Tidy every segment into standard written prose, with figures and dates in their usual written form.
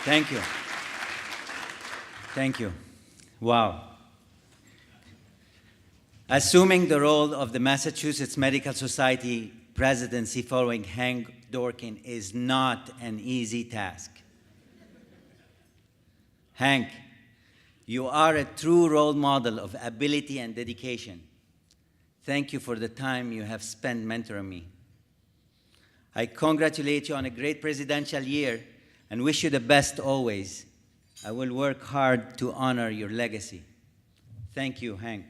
Thank you. Thank you. Wow. Assuming the role of the Massachusetts Medical Society presidency following Hank Dorkin is not an easy task. Hank, you are a true role model of ability and dedication. Thank you for the time you have spent mentoring me. I congratulate you on a great presidential year and wish you the best always. I will work hard to honor your legacy. Thank you, Hank.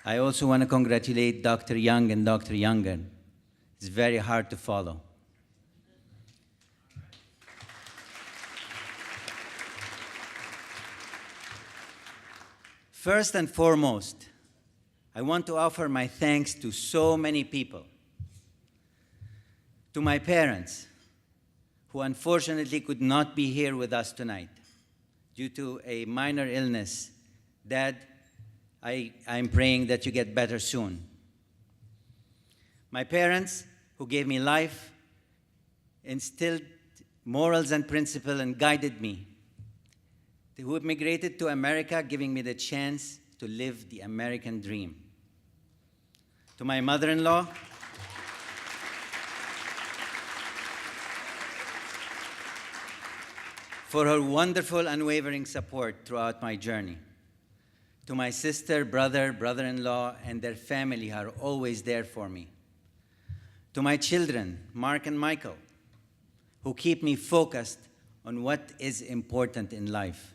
I also want to congratulate Dr. Young and Dr. Younger. It's very hard to follow. First and foremost, I want to offer my thanks to so many people. To my parents, who unfortunately could not be here with us tonight due to a minor illness. Dad, I'm praying that you get better soon. My parents, who gave me life, instilled morals and principles, and guided me. Who immigrated to America, giving me the chance to live the American dream. To my mother-in-law, for her wonderful, unwavering support throughout my journey. To my sister, brother, brother-in-law, and their family are always there for me. To my children, Mark and Michael, who keep me focused on what is important in life.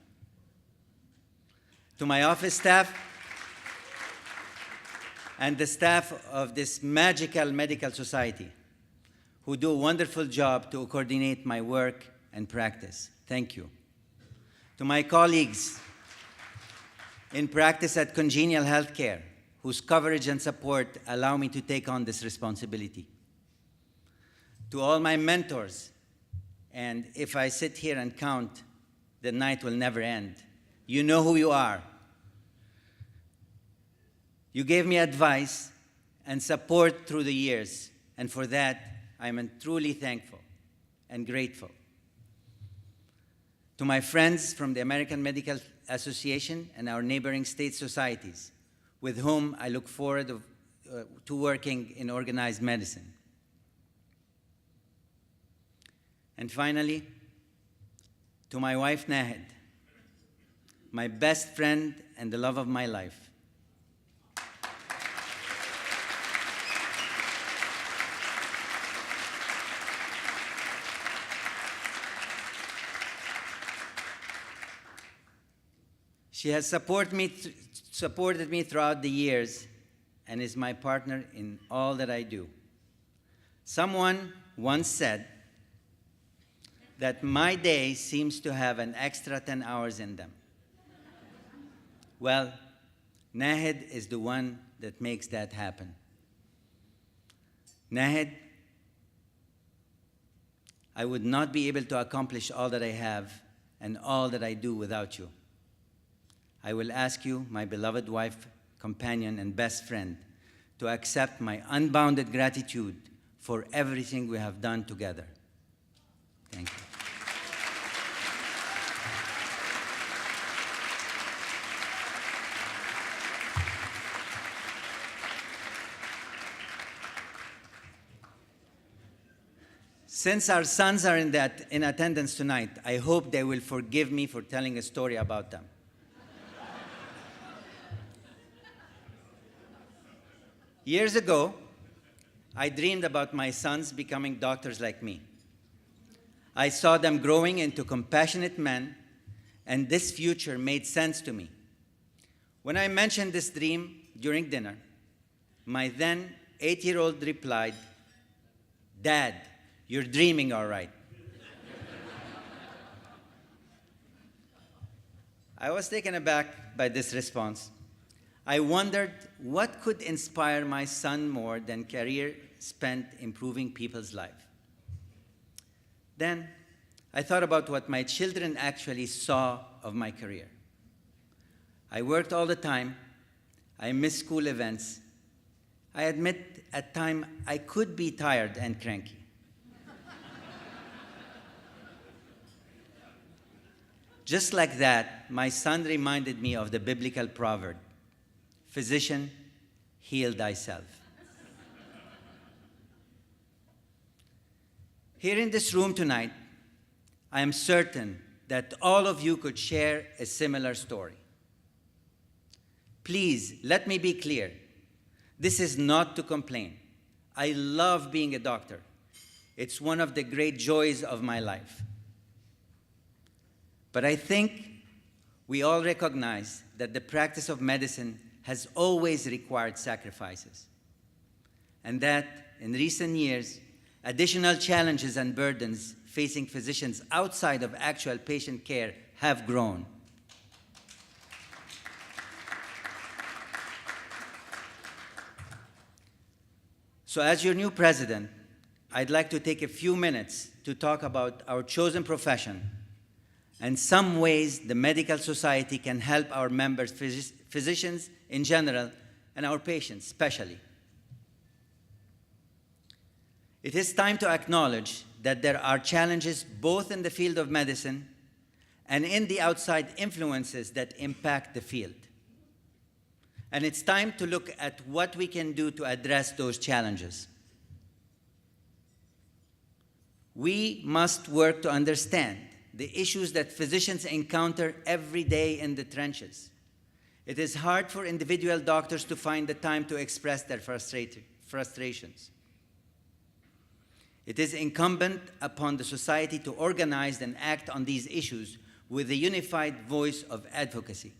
To my office staff and the staff of this magical medical society, who do a wonderful job to coordinate my work and practice. Thank you. To my colleagues in practice at Congenial Healthcare, whose coverage and support allow me to take on this responsibility. To all my mentors, and if I sit here and count, the night will never end. You know who you are. You gave me advice and support through the years, and for that, I'm truly thankful and grateful. To my friends from the American Medical Association and our neighboring state societies, with whom I look forward to working in organized medicine. And finally, to my wife, Nahed, my best friend and the love of my life. She has supported me throughout the years and is my partner in all that I do. Someone once said that my day seems to have an extra 10 hours in them. Well, Nahed is the one that makes that happen. Nahed, I would not be able to accomplish all that I have and all that I do without you. I will ask you, my beloved wife, companion, and best friend, to accept my unbounded gratitude for everything we have done together. Thank you. Since our sons are in attendance tonight, I hope they will forgive me for telling a story about them. Years ago, I dreamed about my sons becoming doctors like me. I saw them growing into compassionate men, and this future made sense to me. When I mentioned this dream during dinner, my then 8-year-old replied, "Dad, you're dreaming all right." I was taken aback by this response. I wondered what could inspire my son more than career spent improving people's lives. Then I thought about what my children actually saw of my career. I worked all the time. I missed school events. I admit at times I could be tired and cranky. Just like that, my son reminded me of the biblical proverb, "Physician, heal thyself." Here in this room tonight, I am certain that all of you could share a similar story. Please, let me be clear. This is not to complain. I love being a doctor. It's one of the great joys of my life. But I think we all recognize that the practice of medicine has always required sacrifices, and that in recent years, additional challenges and burdens facing physicians outside of actual patient care have grown. So as your new president, I'd like to take a few minutes to talk about our chosen profession and some ways the medical society can help our members, physicians in general, and our patients especially. It is time to acknowledge that there are challenges both in the field of medicine and in the outside influences that impact the field. And it's time to look at what we can do to address those challenges. We must work to understand the issues that physicians encounter every day in the trenches. It is hard for individual doctors to find the time to express their frustrations. It is incumbent upon the society to organize and act on these issues with a unified voice of advocacy.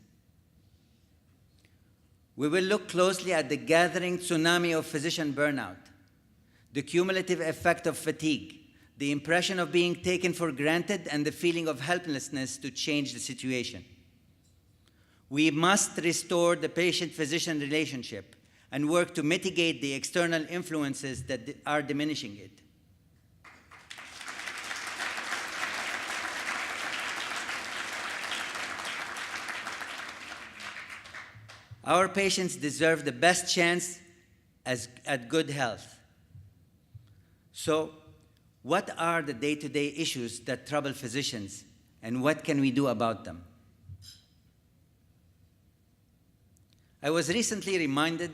We will look closely at the gathering tsunami of physician burnout, the cumulative effect of fatigue, the impression of being taken for granted, and the feeling of helplessness to change the situation. We must restore the patient-physician relationship and work to mitigate the external influences that are diminishing it. Our patients deserve the best chance at good health. So, what are the day-to-day issues that trouble physicians, and what can we do about them? I was recently reminded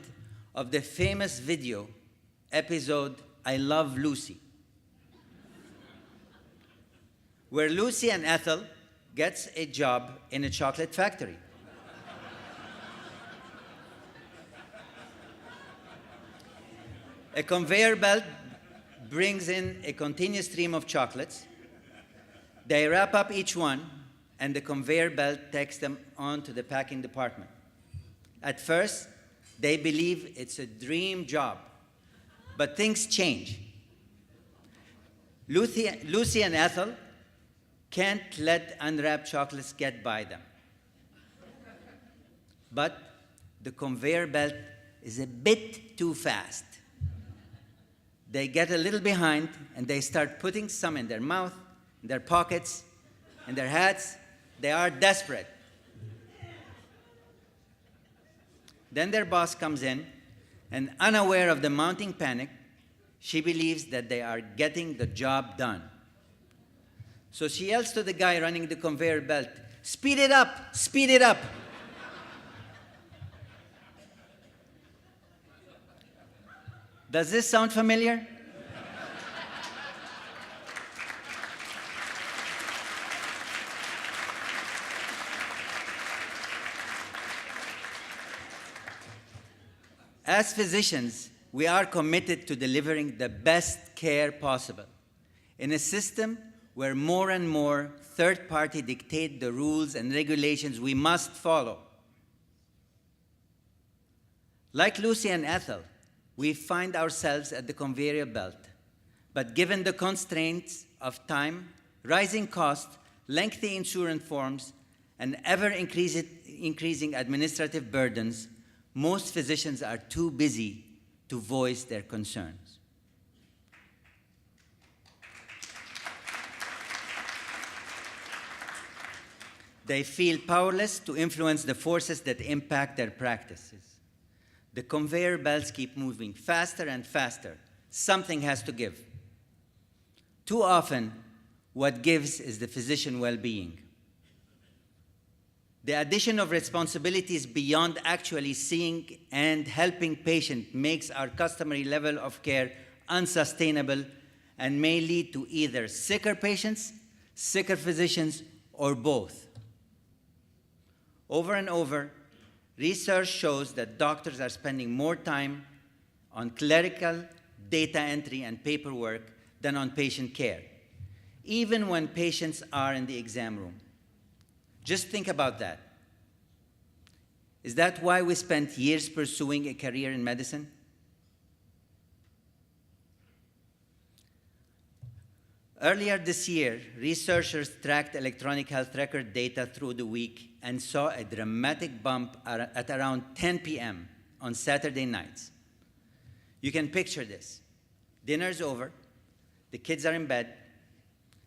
of the famous video episode, "I Love Lucy," where Lucy and Ethel gets a job in a chocolate factory. A conveyor belt brings in a continuous stream of chocolates. They wrap up each one, and the conveyor belt takes them on to the packing department. At first, they believe it's a dream job, but things change. Lucy and Ethel can't let unwrapped chocolates get by them. But the conveyor belt is a bit too fast. They get a little behind, and they start putting some in their mouth, in their pockets, in their hats. They are desperate. Then their boss comes in, and unaware of the mounting panic, she believes that they are getting the job done. So she yells to the guy running the conveyor belt, "Speed it up! Speed it up!" Does this sound familiar? As physicians, we are committed to delivering the best care possible in a system where more and more third-party dictate the rules and regulations we must follow. Like Lucy and Ethel, we find ourselves at the conveyor belt, but given the constraints of time, rising costs, lengthy insurance forms, and ever-increasing administrative burdens, most physicians are too busy to voice their concerns. They feel powerless to influence the forces that impact their practices. The conveyor belts keep moving faster and faster. Something has to give. Too often, what gives is the physician well-being. The addition of responsibilities beyond actually seeing and helping patients makes our customary level of care unsustainable and may lead to either sicker patients, sicker physicians, or both. Over and over, research shows that doctors are spending more time on clerical data entry and paperwork than on patient care, even when patients are in the exam room. Just think about that. Is that why we spent years pursuing a career in medicine? Earlier this year, researchers tracked electronic health record data through the week and saw a dramatic bump at around 10 p.m. on Saturday nights. You can picture this. Dinner's over, the kids are in bed,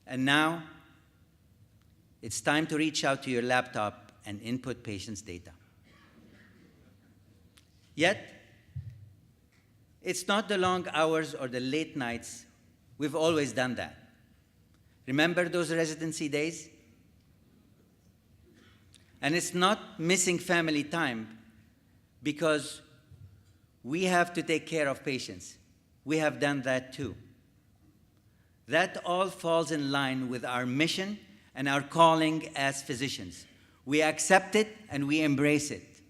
and now it's time to reach out to your laptop and input patients' data. Yet, it's not the long hours or the late nights. We've always done that. Remember those residency days? And it's not missing family time because we have to take care of patients. We have done that too. That all falls in line with our mission and our calling as physicians. We accept it and we embrace it.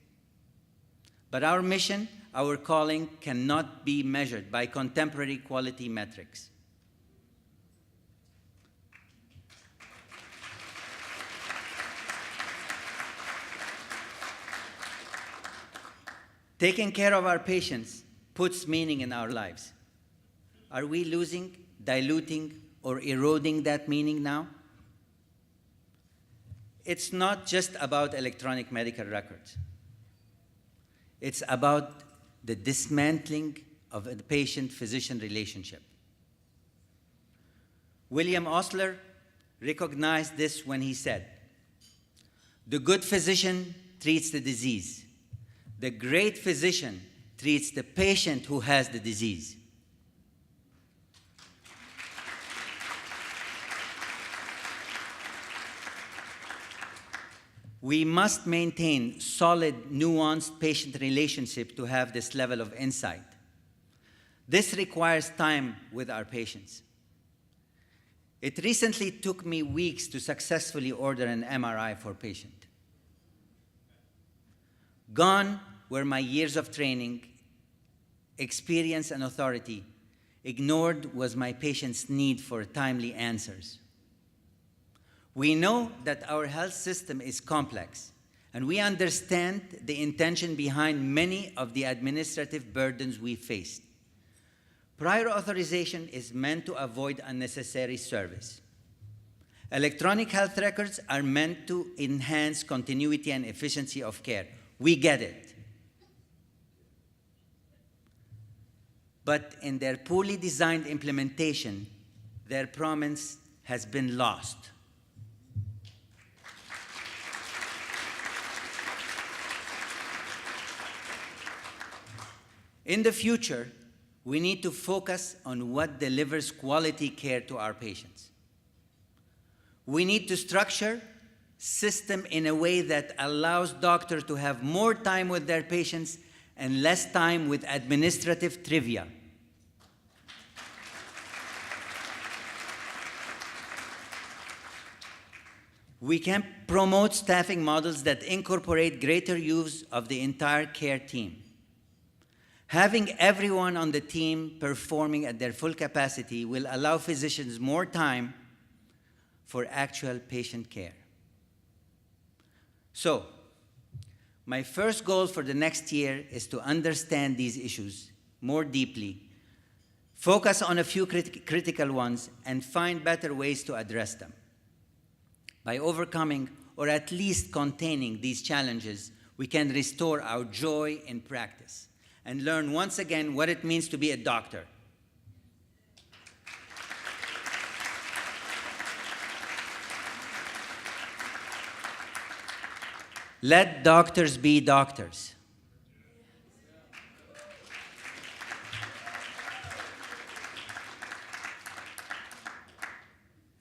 But our mission, our calling, cannot be measured by contemporary quality metrics. Taking care of our patients puts meaning in our lives. Are we losing, diluting, or eroding that meaning now? It's not just about electronic medical records. It's about the dismantling of the patient-physician relationship. William Osler recognized this when he said, "The good physician treats the disease. The great physician treats the patient who has the disease." We must maintain solid, nuanced patient relationships to have this level of insight. This requires time with our patients. It recently took me weeks to successfully order an MRI for a patient. Gone were my years of training, experience, and authority. Ignored was my patient's need for timely answers. We know that our health system is complex, and we understand the intention behind many of the administrative burdens we faced. Prior authorization is meant to avoid unnecessary service. Electronic health records are meant to enhance continuity and efficiency of care. We get it. But in their poorly designed implementation, their promise has been lost. In the future, we need to focus on what delivers quality care to our patients. We need to structure system in a way that allows doctors to have more time with their patients and less time with administrative trivia. We can promote staffing models that incorporate greater use of the entire care team. Having everyone on the team performing at their full capacity will allow physicians more time for actual patient care. So, my first goal for the next year is to understand these issues more deeply, focus on a few critical ones, and find better ways to address them. By overcoming, or at least containing these challenges, we can restore our joy in practice and learn once again what it means to be a doctor. Let doctors be doctors.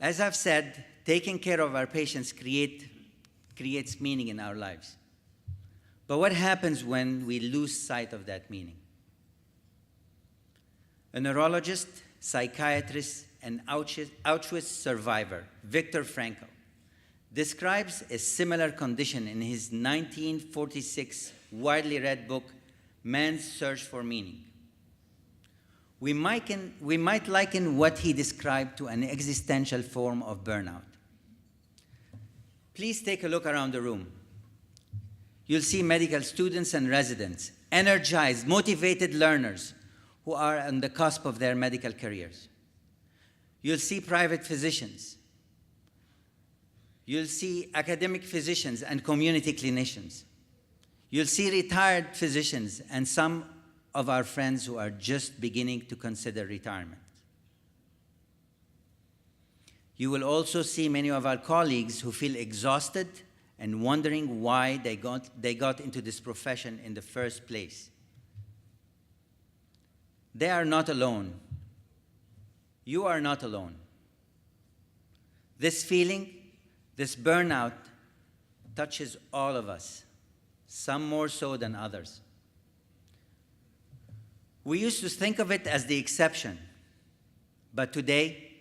As I've said, taking care of our patients creates meaning in our lives. But what happens when we lose sight of that meaning? A neurologist, psychiatrist, and Auschwitz survivor, Viktor Frankl, describes a similar condition in his 1946 widely read book, Man's Search for Meaning. We might liken what he described to an existential form of burnout. Please take a look around the room. You'll see medical students and residents, energized, motivated learners who are on the cusp of their medical careers. You'll see private physicians. You'll see academic physicians and community clinicians. You'll see retired physicians and some of our friends who are just beginning to consider retirement. You will also see many of our colleagues who feel exhausted and wondering why they got into this profession in the first place. They are not alone. You are not alone. This feeling, this burnout, touches all of us, some more so than others. We used to think of it as the exception, but today,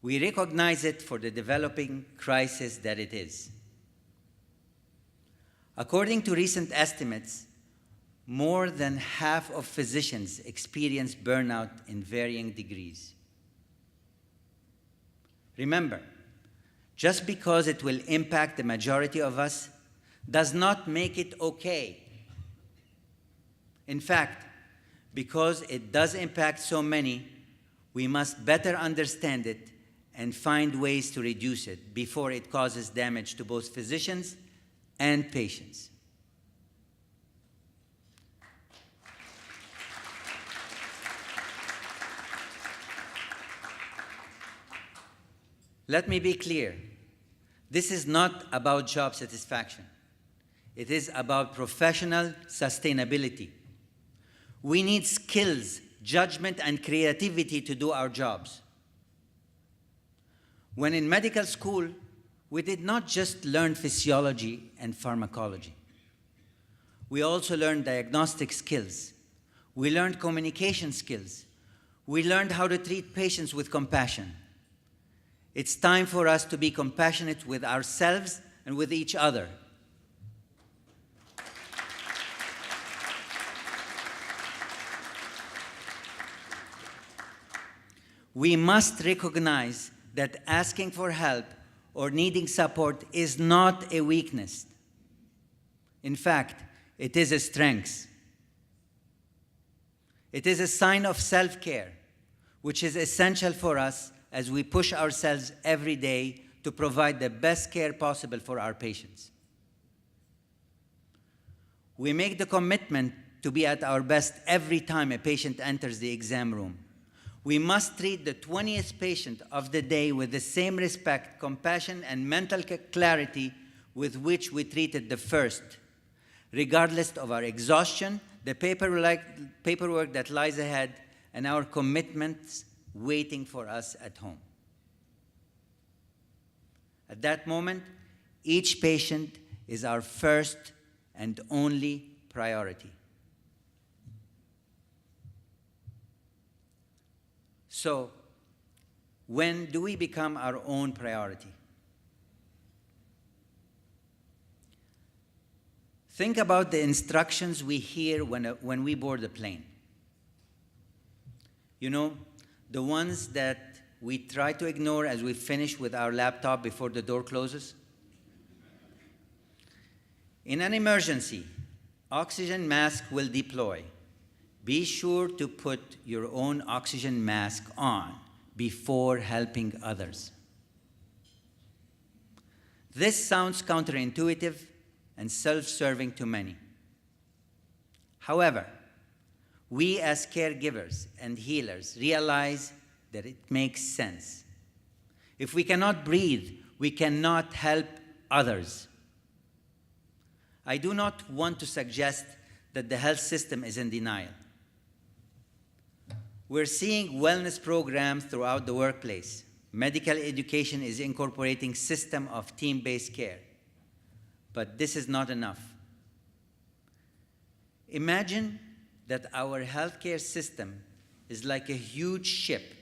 we recognize it for the developing crisis that it is. According to recent estimates, more than half of physicians experience burnout in varying degrees. Remember, just because it will impact the majority of us does not make it okay. In fact, because it does impact so many, we must better understand it and find ways to reduce it before it causes damage to both physicians and patients. Let me be clear. This is not about job satisfaction. It is about professional sustainability. We need skills, judgment, and creativity to do our jobs. When in medical school, we did not just learn physiology and pharmacology. We also learned diagnostic skills. We learned communication skills. We learned how to treat patients with compassion. It's time for us to be compassionate with ourselves and with each other. We must recognize that asking for help or needing support is not a weakness. In fact, it is a strength. It is a sign of self-care, which is essential for us as we push ourselves every day to provide the best care possible for our patients. We make the commitment to be at our best every time a patient enters the exam room. We must treat the 20th patient of the day with the same respect, compassion, and mental clarity with which we treated the first, regardless of our exhaustion, the paperwork that lies ahead, and our commitments waiting for us at home. At that moment, each patient is our first and only priority. So, when do we become our own priority? Think about the instructions we hear when we board the plane. You know, the ones that we try to ignore as we finish with our laptop before the door closes. In an emergency, oxygen mask will deploy. Be sure to put your own oxygen mask on before helping others. This sounds counterintuitive and self-serving to many. However, we as caregivers and healers realize that it makes sense. If we cannot breathe, we cannot help others. I do not want to suggest that the health system is in denial. We're seeing wellness programs throughout the workplace, medical education is incorporating system of team-based care. But this is not enough. Imagine that our healthcare system is like a huge ship.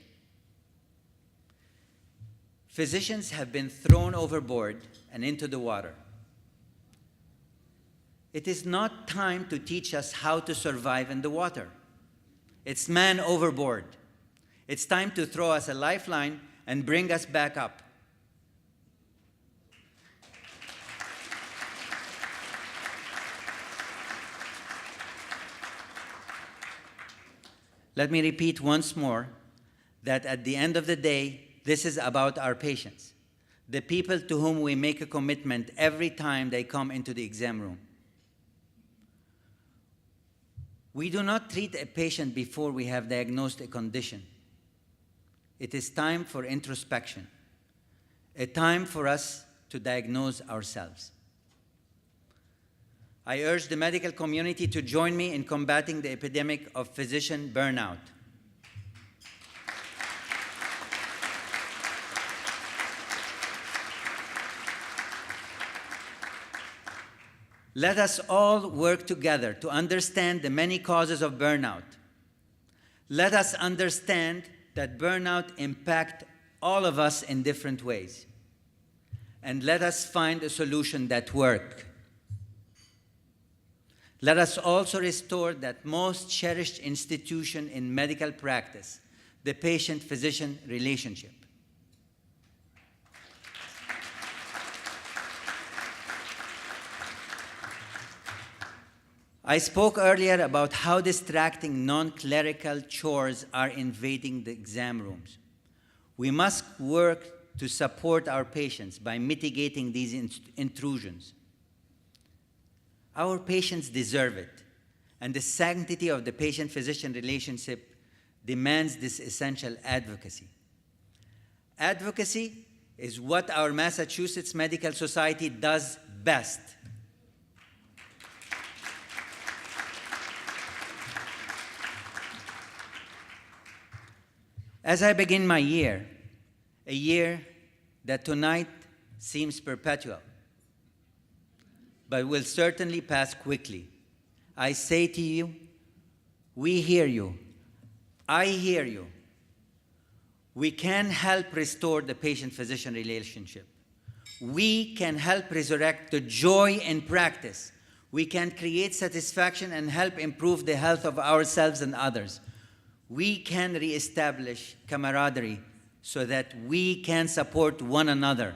Physicians have been thrown overboard and into the water. It is not time to teach us how to survive in the water. It's man overboard. It's time to throw us a lifeline and bring us back up. Let me repeat once more that at the end of the day, this is about our patients, the people to whom we make a commitment every time they come into the exam room. We do not treat a patient before we have diagnosed a condition. It is time for introspection, a time for us to diagnose ourselves. I urge the medical community to join me in combating the epidemic of physician burnout. Let us all work together to understand the many causes of burnout. Let us understand that burnout impacts all of us in different ways. And let us find a solution that works. Let us also restore that most cherished institution in medical practice, the patient-physician relationship. I spoke earlier about how distracting non-clerical chores are invading the exam rooms. We must work to support our patients by mitigating these intrusions. Our patients deserve it, and the sanctity of the patient-physician relationship demands this essential advocacy. Advocacy is what our Massachusetts Medical Society does best. As I begin my year, a year that tonight seems perpetual, but will certainly pass quickly, I say to you, we hear you. I hear you. We can help restore the patient-physician relationship. We can help resurrect the joy in practice. We can create satisfaction and help improve the health of ourselves and others. We can reestablish camaraderie so that we can support one another.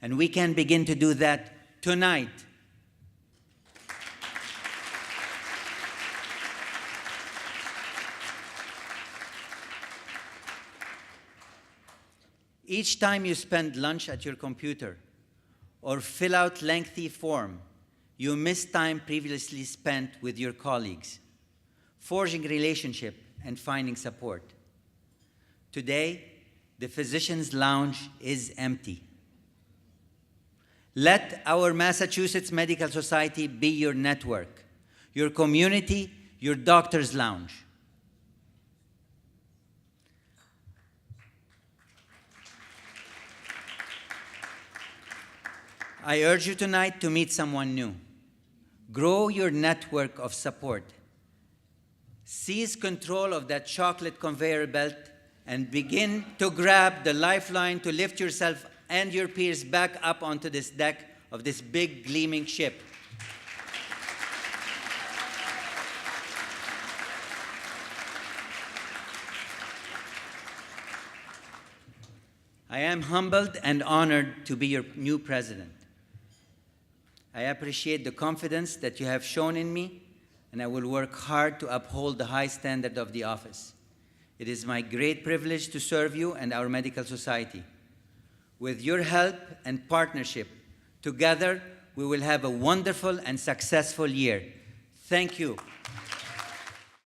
And we can begin to do that tonight. Each time you spend lunch at your computer or fill out lengthy form, you miss time previously spent with your colleagues, forging relationship and finding support. Today, the physician's lounge is empty. Let our Massachusetts Medical Society be your network, your community, your doctor's lounge. I urge you tonight to meet someone new. Grow your network of support. Seize control of that chocolate conveyor belt and begin to grab the lifeline to lift yourself and your peers back up onto this deck of this big gleaming ship. I am humbled and honored to be your new president. I appreciate the confidence that you have shown in me, and I will work hard to uphold the high standard of the office. It is my great privilege to serve you and our medical society. With your help and partnership, together we will have a wonderful and successful year. Thank you.